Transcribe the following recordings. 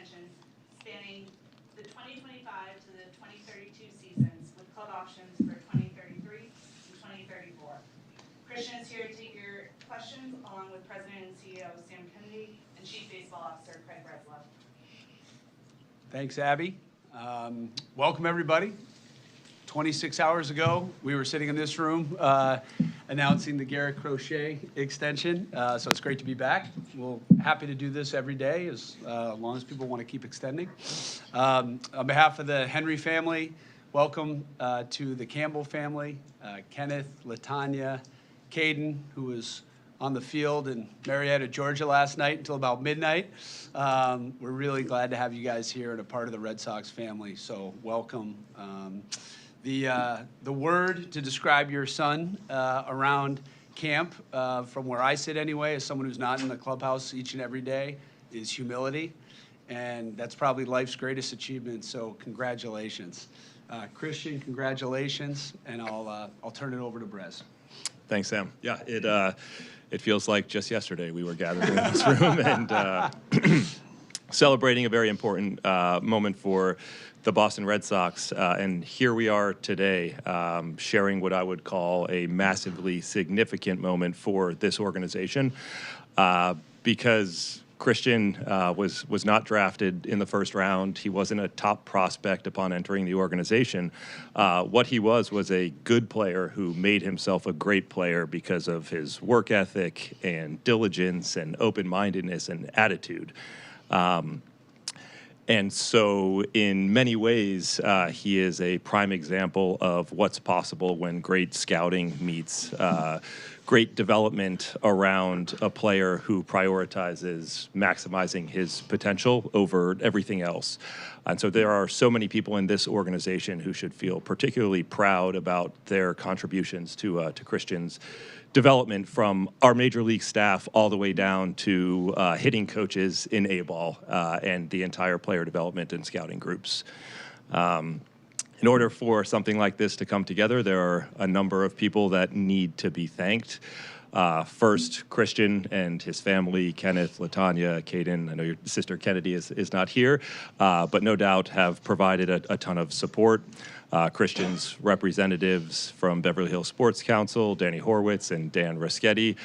extensions spanning the 2025 to the 2032 seasons with club options for 2033 and 2034. Kristian is here to take your questions along with President and CEO Sam Kennedy and Chief Baseball Officer Craig Breslow. Thanks, Abby. Welcome, everybody. 26 hours ago, we were sitting in this room announcing the Garrett Crochet extension, so it's great to be back. We're happy to do this every day as long as people want to keep extending. On behalf of the Henry family, welcome to the Campbell family, Kenneth, Latanya, Caden, who was on the field in Marietta, Georgia last night until about midnight. We're really glad to have you guys here and a part of the Red Sox family, so welcome. The word to describe your son around camp, from where I sit anyway, as someone who's not in the clubhouse each and every day, is humility. And that's probably life's greatest achievement, so congratulations. Kristian, congratulations, and I'll turn it over to Brez. Thanks, Sam. Yeah, it feels like just yesterday we were gathered in this room and celebrating a very important moment for the Boston Red Sox. And here we are today sharing what I would call a massively significant moment for this organization because Kristian was not drafted in the first round. He wasn't a top prospect upon entering the organization. What he was a good player who made himself a great player because of his work ethic and diligence and open-mindedness and attitude. And so in many ways, he is a prime example of what's possible when great scouting meets great development around a player who prioritizes maximizing his potential over everything else. And so there are so many people in this organization who should feel particularly proud about their contributions to Kristian's development, from our major league staff all the way down to hitting coaches in A-ball and the entire player development and scouting groups. In order for something like this to come together, there are a number of people that need to be thanked. First, Kristian and his family, Kenneth, Latanya, Caden. I know your sister Kennedy is not here, but no doubt have provided a ton of support. Kristian's representatives from Beverly Hills Sports Council, Danny Horwitz and Dan Raschetti.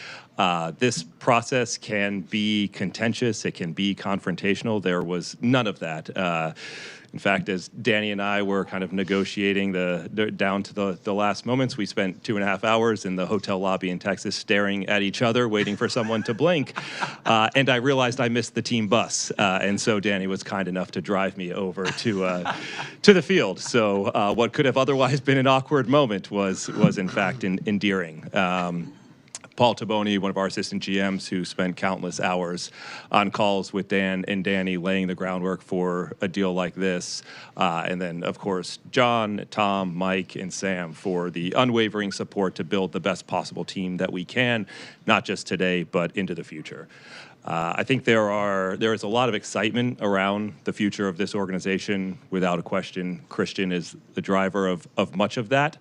This process can be contentious. It can be confrontational. There was none of that. In fact, as Danny and I were kind of negotiating down to the last moments, we spent 2.5 hours in the hotel lobby in Texas staring at each other, waiting for someone to blink. And I realized I missed the team bus. And so Danny was kind enough to drive me over to the field. So what could have otherwise been an awkward moment was in fact endearing. Paul Taboni, one of our assistant GMs, who spent countless hours on calls with Dan and Danny laying the groundwork for a deal like this. And then, of course, John, Tom, Mike, and Sam for the unwavering support to build the best possible team that we can, not just today, but into the future. I think there is a lot of excitement around the future of this organization. Without a question, Kristian is the driver of much of that.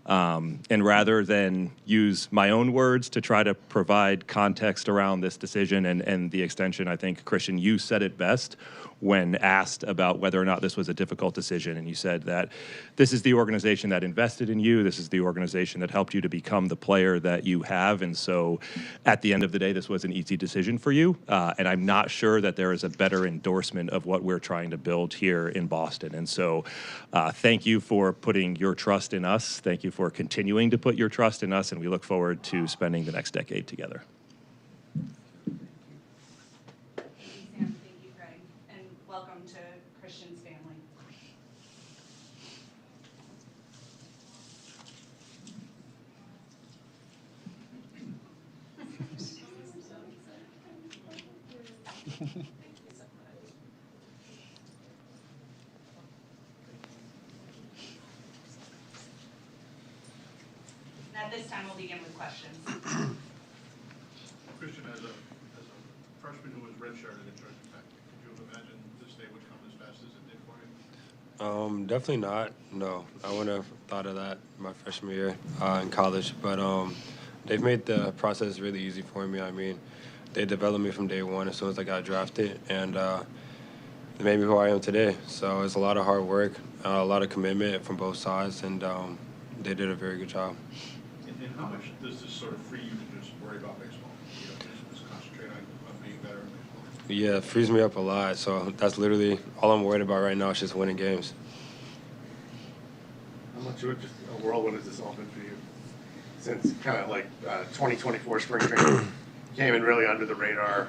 And rather than use my own words to try to provide context around this decision and the extension, I think, Kristian, you said it best when asked about whether or not this was a difficult decision. And you said that this is the organization that invested in you. This is the organization that helped you to become the player that you have. And so at the end of the day, this was an easy decision for you. And I'm not sure that there is a better endorsement of what we're trying to build here in Boston. And so thank you for putting your trust in us. Thank you for continuing to put your trust in us. And we look forward to spending the next decade together. At this time, we'll begin with questions. Kristian, as a freshman who was redshirted at Georgia Tech, could you have imagined this day would come as fast as it did for you? Definitely not. No, I wouldn't have thought of that my freshman year in college. But they've made the process really easy for me. I mean, they developed me from day one as soon as I got drafted, and made me who I am today. So it's a lot of hard work, a lot of commitment from both sides, and they did a very good job. And how much does this sort of free you to just worry about baseball? You know, just concentrate on being better in baseball? Yeah, it frees me up a lot. So that's literally all I'm worried about right now is just winning games. How much of just a whirlwind has this all been for you? Since kind of like 2024 spring training came in really under the radar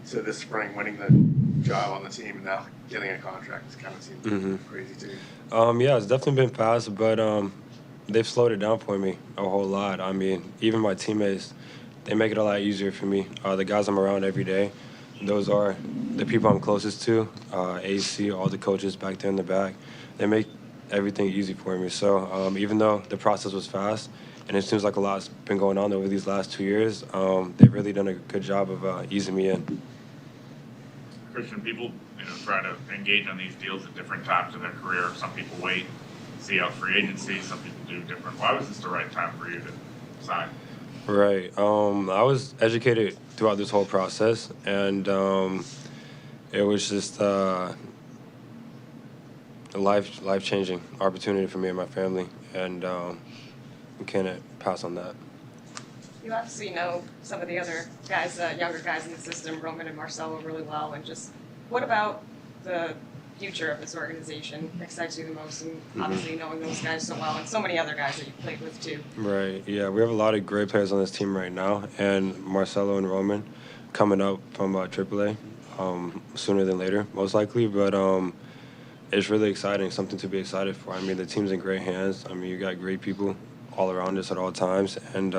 to this spring, winning the job on the team and now getting a contract, it's kind of seems crazy to you. Yeah, it's definitely been fast, but they've slowed it down for me a whole lot. I mean, even my teammates, they make it a lot easier for me. The guys I'm around every day, those are the people I'm closest to, AC, all the coaches back there in the back. They make everything easy for me. So even though the process was fast, and it seems like a lot's been going on over these last 2 years, they've really done a good job of easing me in. Kristian, people, try to engage on these deals at different times in their career. Some people wait, see out free agency. Some people do different. Why was this the right time for you to sign? Right. I was educated throughout this whole process, and it was just a life-changing opportunity for me and my family, and we can't pass on that. You obviously know some of the other guys, younger guys in the system, Roman and Marcelo, really well. And just what about the future of this organization excites you the most? And obviously knowing those guys so well and so many other guys that you played with too. Right. Yeah, we have a lot of great players on this team right now, and Marcelo and Roman coming up from AAA sooner than later, most likely. But it's really exciting, something to be excited for. I mean, the team's in great hands. I mean, you got great people all around us at all times, and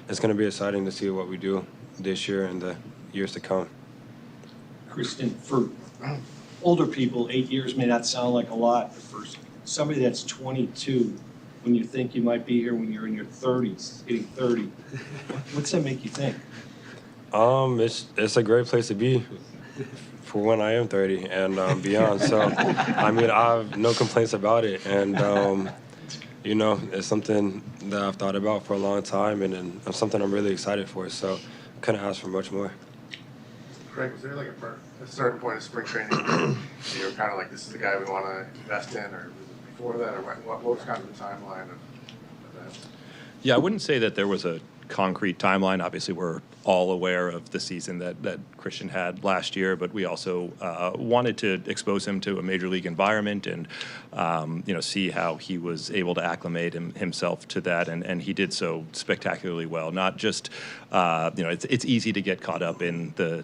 it's going to be exciting to see what we do this year and the years to come. Kristian, for older people, 8 years may not sound like a lot, but for somebody that's 22, when you think you might be here when you're in your 30s, getting 30, what's that make you think? It's a great place to be for when I am 30 and beyond. So, I mean, I have no complaints about it, and it's something that I've thought about for a long time, and something I'm really excited for. So, I couldn't ask for much more. Craig, was there like a certain point of spring training where you were kind of like, this is the guy we want to invest in, or was it before that, or what was kind of the timeline of that? Yeah, I wouldn't say that there was a concrete timeline. Obviously, we're all aware of the season that Kristian had last year, but we also wanted to expose him to a major league environment and see how he was able to acclimate himself to that, and he did so spectacularly well. Not just it's easy to get caught up in the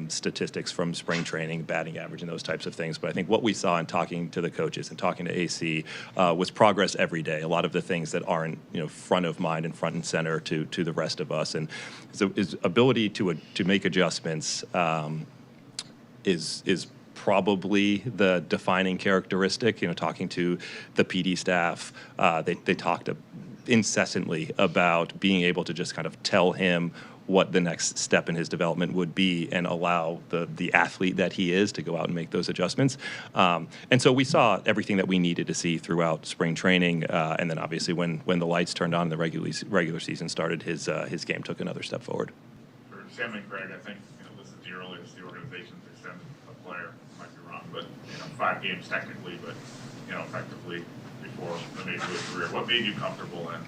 statistics from spring training, batting average, and those types of things, but I think what we saw in talking to the coaches and talking to AC was progress every day. A lot of the things that aren't front of mind and front and center to the rest of us, and so his ability to make adjustments is probably the defining characteristic. Talking to the PD staff, they talked incessantly about being able to just kind of tell him what the next step in his development would be and allow the athlete that he is to go out and make those adjustments. And so we saw everything that we needed to see throughout spring training. And then obviously when the lights turned on and the regular season started, his game took another step forward. For Sam and Craig, I think this is the earliest the organization's extended a player. Might be wrong, but 5 games technically, but effectively before the major league career. What made you comfortable in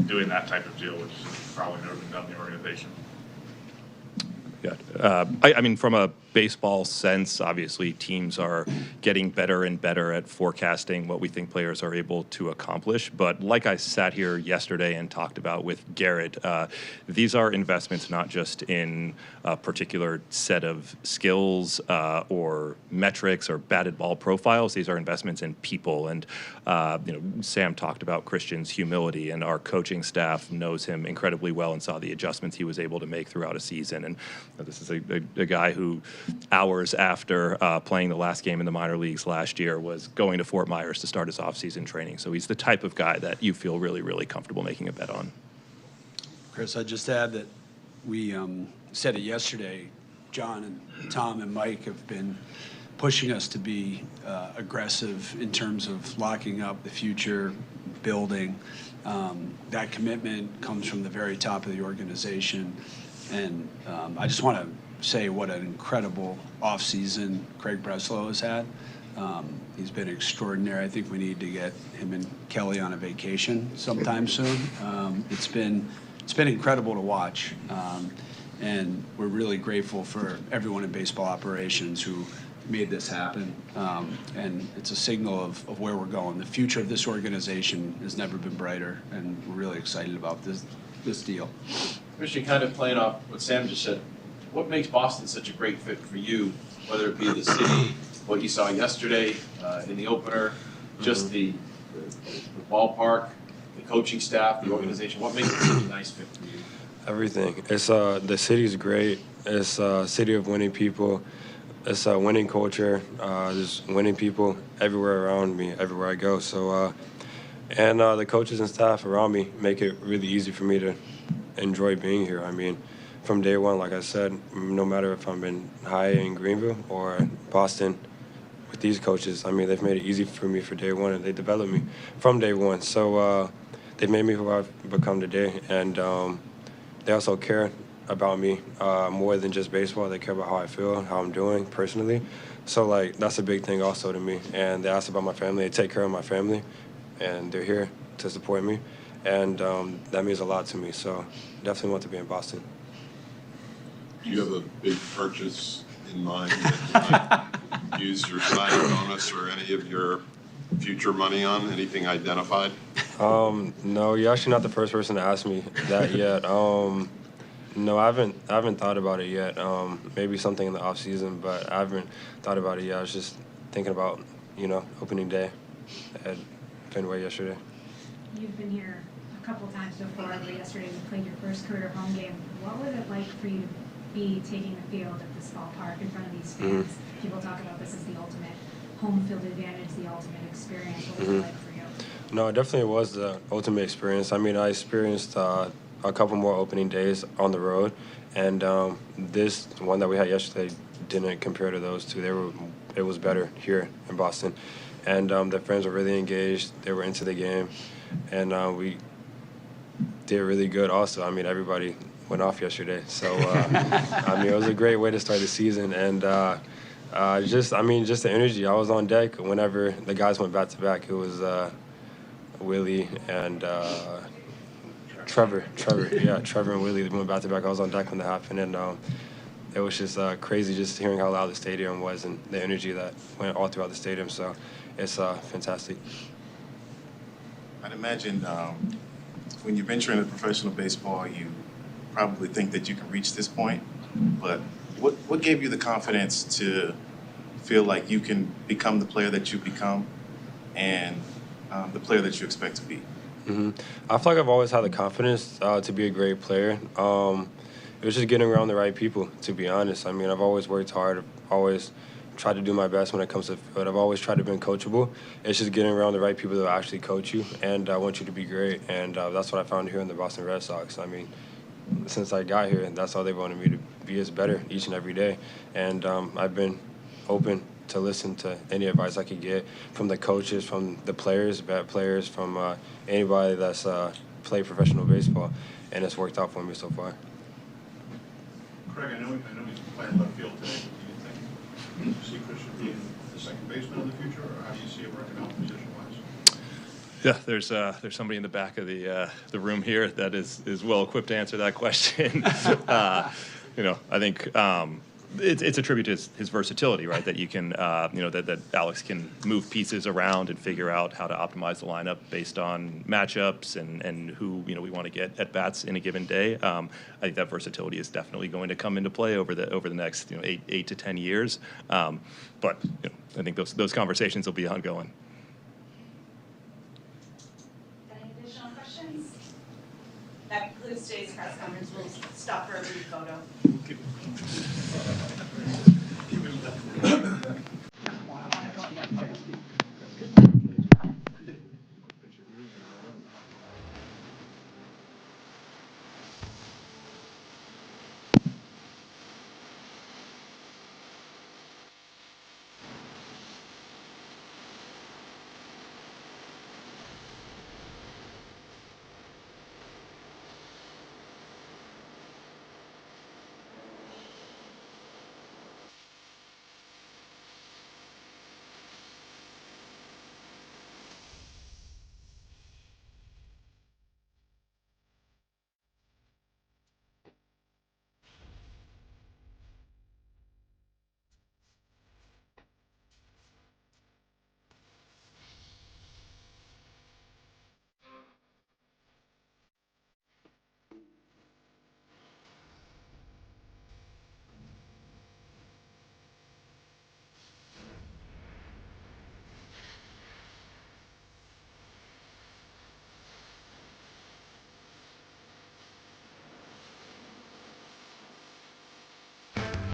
doing that type of deal, which has probably never been done in the organization? Yeah, I mean, from a baseball sense, obviously teams are getting better and better at forecasting what we think players are able to accomplish. But like I sat here yesterday and talked about with Garrett, these are investments not just in a particular set of skills or metrics or batted ball profiles. These are investments in people. And Sam talked about Kristian's humility, and our coaching staff knows him incredibly well and saw the adjustments he was able to make throughout a season. And this is a guy who, hours after playing the last game in the minor leagues last year, was going to Fort Myers to start his off-season training. So he's the type of guy that you feel really, really comfortable making a bet on. Chris, I'd just add that we said it yesterday. John and Tom and Mike have been pushing us to be aggressive in terms of locking up the future, building. That commitment comes from the very top of the organization. And I just want to say what an incredible offseason Craig Breslow has had. He's been extraordinary. I think we need to get him and Kelly on a vacation sometime soon. It's been incredible to watch, and we're really grateful for everyone in baseball operations who made this happen. And it's a signal of where we're going. The future of this organization has never been brighter, and we're really excited about this deal. Kristian, kind of playing off what Sam just said, what makes Boston such a great fit for you, whether it be the city, what you saw yesterday in the opener, just the ballpark, the coaching staff, the organization? What makes it such a nice fit for you? Everything. It's the city's great. It's a city of winning people. It's a winning culture. There's winning people everywhere around me, everywhere I go. So, and the coaches and staff around me make it really easy for me to enjoy being here. I mean, from day one, like I said, no matter if I'm in Greenville or Boston, with these coaches, I mean, they've made it easy for me for day one, and they developed me from day one. So they've made me who I've become today, and they also care about me more than just baseball. They care about how I feel, how I'm doing personally. So, like, that's a big thing also to me. And they ask about my family. They take care of my family, and they're here to support me. And that means a lot to me. So definitely want to be in Boston. Do you have a big purchase in mind that you might use your signing bonus or any of your future money on? Anything identified? No, you're actually not the first person to ask me that yet. No, I haven't thought about it yet. Maybe something in the off season, but I haven't thought about it yet. I was just thinking about, opening day at Fenway yesterday. You've been here a couple times before, but yesterday you played your first career home game. What was it like for you to be taking the field at this ballpark in front of these fans? Mm-hmm. People talk about this as the ultimate home field advantage, the ultimate experience. What was it like for you? No, it definitely was the ultimate experience. I mean, I experienced a couple more opening days on the road, and this one that we had yesterday didn't compare to those two. It was better here in Boston, and the fans were really engaged. They were into the game, and we did really good also. I mean, everybody went off yesterday, so I mean, it was a great way to start the season, and just the energy. I was on deck whenever the guys went back to back. It was Willie and Trevor, and Willie went back to back. I was on deck when that happened, and it was just crazy just hearing how loud the stadium was and the energy that went all throughout the stadium. So it's fantastic. I'd imagine when you venture into professional baseball, you probably think that you can reach this point, but what gave you the confidence to feel like you can become the player that you become and the player that you expect to be? Mm-hmm. I feel like I've always had the confidence to be a great player. It was just getting around the right people, to be honest. I mean, I've always worked hard. I've always tried to do my best when it comes to field. I've always tried to be coachable. It's just getting around the right people that will actually coach you and want you to be great. And that's what I found here in the Boston Red Sox. I mean, since I got here, that's all they wanted me to be, is better each and every day. And I've been open to listen to any advice I could get from the coaches, from the players, bad players, from anybody that's played professional baseball, and it's worked out for me so far. Craig, I know he's playing left field today. Do you see Kristian being the second baseman in the future, or how do you see it working out position-wise? Yeah, there's somebody in the back of the room here that is well equipped to answer that question. I think it's a tribute to his versatility, right? That you can, that Alex can move pieces around and figure out how to optimize the lineup based on matchups and who we want to get at bats in a given day. I think that versatility is definitely going to come into play over the next 8 to 10 years. But I think those conversations will be ongoing.